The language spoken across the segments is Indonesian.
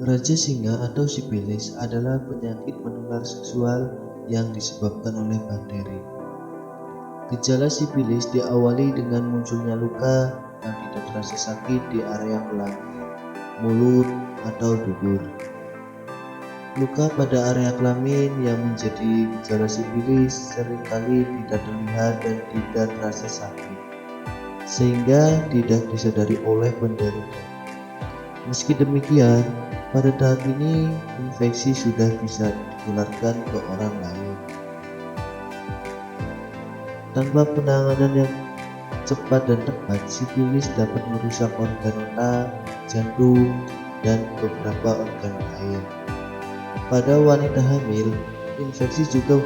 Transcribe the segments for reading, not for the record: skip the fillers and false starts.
Raja singa atau sifilis adalah penyakit menular seksual yang disebabkan oleh bakteri. Gejala sifilis diawali dengan munculnya luka yang tidak terasa sakit di area kelamin, mulut, atau dubur. Luka pada area kelamin yang menjadi gejala sifilis seringkali tidak terlihat dan tidak terasa sakit, sehingga tidak disadari oleh penderita. Meski demikian, pada tahap ini infeksi sudah bisa ditularkan ke orang lain. Tanpa penanganan yang cepat dan tepat, sifilis dapat merusak organ otak, jantung, dan beberapa organ lain. Pada wanita hamil, infeksi juga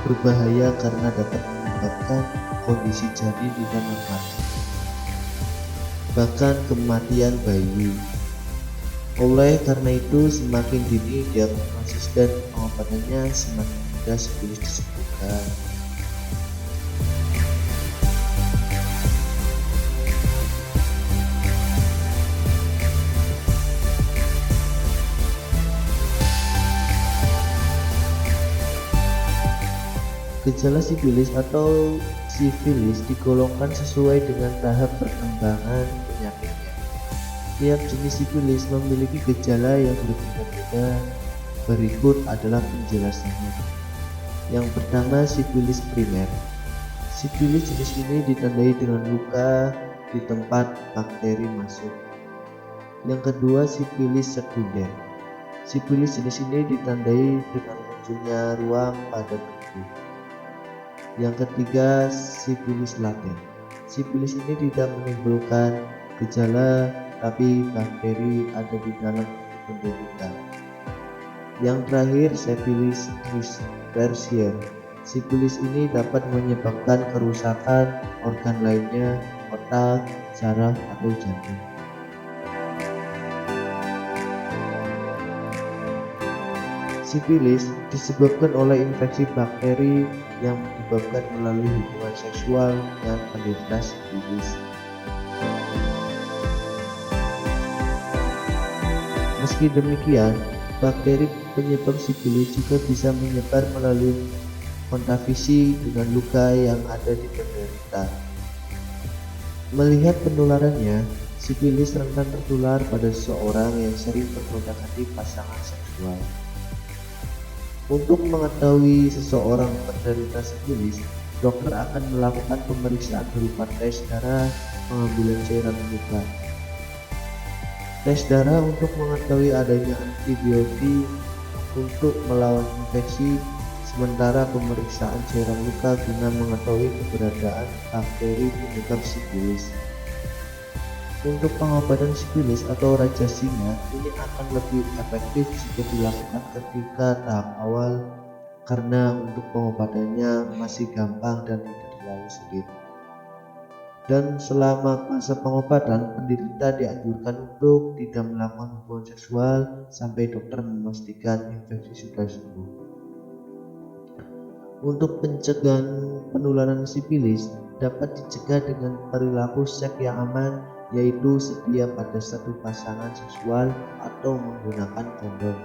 berbahaya karena dapat menyebabkan kondisi janin tidak normal, bahkan kematian bayi. Oleh karena itu, semakin dini diagnosis dan pengobatannya, semakin mudah sifilis disembuhkan. Gejala sifilis atau sifilis digolongkan sesuai dengan tahap perkembangan penyakitnya. Tiap jenis sifilis memiliki gejala yang berbeda-beda. Berikut adalah penjelasannya. Yang pertama, sifilis primer. Sifilis jenis ini ditandai dengan luka di tempat bakteri masuk. Yang kedua, sifilis sekunder. Sifilis jenis ini ditandai dengan munculnya ruam pada tubuh. Yang ketiga, sifilis laten. Sifilis ini tidak menimbulkan gejala, tapi bakteri ada di dalam penderita. Yang terakhir, sifilis tersier. Sifilis ini dapat menyebabkan kerusakan organ lainnya, otak, saraf, atau jantung. Sifilis disebabkan oleh infeksi bakteri yang menyebabkan melalui hubungan seksual dengan penderita sifilis. Meski demikian, bakteri penyebab sifilis juga bisa menyebar melalui kontavisi dengan luka yang ada di penderita. Melihat penularannya, sifilis rentan tertular pada seseorang yang sering berkontak-kontak pasangan seksual. Untuk mengetahui seseorang menderita sifilis, dokter akan melakukan pemeriksaan berupa tes darah, pengambilan cairan luka. Tes darah untuk mengetahui adanya antibiotik untuk melawan infeksi, sementara pemeriksaan cairan luka guna mengetahui keberadaan bakteri penyebab sifilis. Untuk pengobatan sifilis atau raja singa ini akan lebih efektif jika dilakukan ketika tahap awal, karena untuk pengobatannya masih gampang dan tidak terlalu sulit. Dan selama fase pengobatan, penderita dianjurkan untuk tidak melakukan hubungan seksual sampai dokter memastikan infeksi sudah sembuh. Untuk pencegahan penularan sifilis dapat dicegah dengan perilaku seks yang aman, yaitu setia pada satu pasangan seksual atau menggunakan kondom.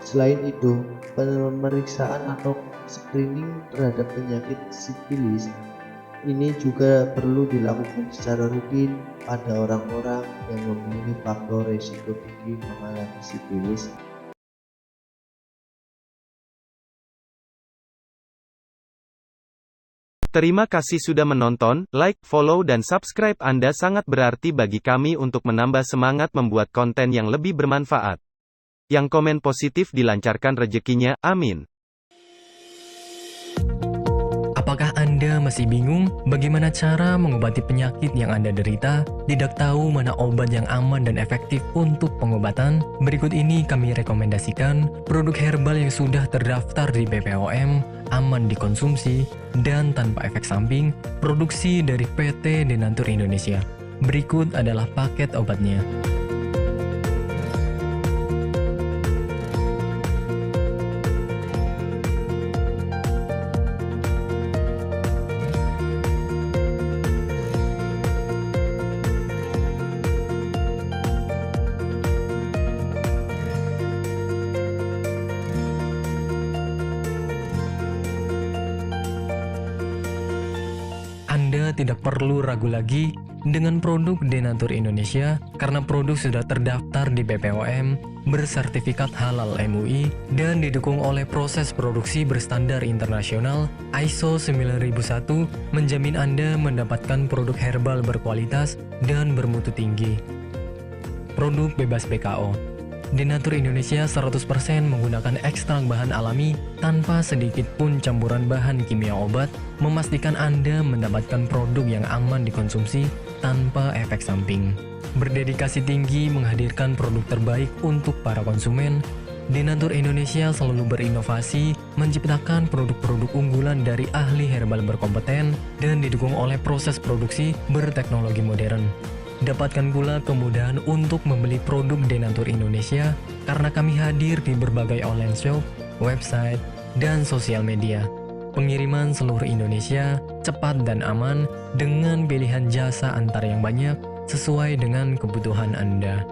Selain itu, pemeriksaan atau screening terhadap penyakit sifilis ini juga perlu dilakukan secara rutin pada orang-orang yang memiliki faktor risiko tinggi mengalami sifilis. Terima kasih sudah menonton, like, follow dan subscribe Anda sangat berarti bagi kami untuk menambah semangat membuat konten yang lebih bermanfaat. Yang komen positif dilancarkan rezekinya, amin. Apakah Anda Anda masih bingung bagaimana cara mengobati penyakit yang Anda derita? Tidak tahu mana obat yang aman dan efektif untuk pengobatan? Berikut ini kami rekomendasikan produk herbal yang sudah terdaftar di BPOM, aman dikonsumsi, dan tanpa efek samping, produksi dari PT Denatur Indonesia. Berikut adalah paket obatnya. Anda tidak perlu ragu lagi dengan produk Denatur Indonesia karena produk sudah terdaftar di BPOM, bersertifikat halal MUI, dan didukung oleh proses produksi berstandar internasional ISO 9001, menjamin Anda mendapatkan produk herbal berkualitas dan bermutu tinggi. Produk bebas BKO. Denatur Indonesia 100% menggunakan ekstrak bahan alami tanpa sedikit pun campuran bahan kimia obat, memastikan Anda mendapatkan produk yang aman dikonsumsi tanpa efek samping. Berdedikasi tinggi menghadirkan produk terbaik untuk para konsumen, Denatur Indonesia selalu berinovasi, menciptakan produk-produk unggulan dari ahli herbal berkompeten dan didukung oleh proses produksi berteknologi modern. Dapatkan pula kemudahan untuk membeli produk Denatur Indonesia karena kami hadir di berbagai online shop, website, dan sosial media. Pengiriman seluruh Indonesia cepat dan aman dengan pilihan jasa antar yang banyak sesuai dengan kebutuhan Anda.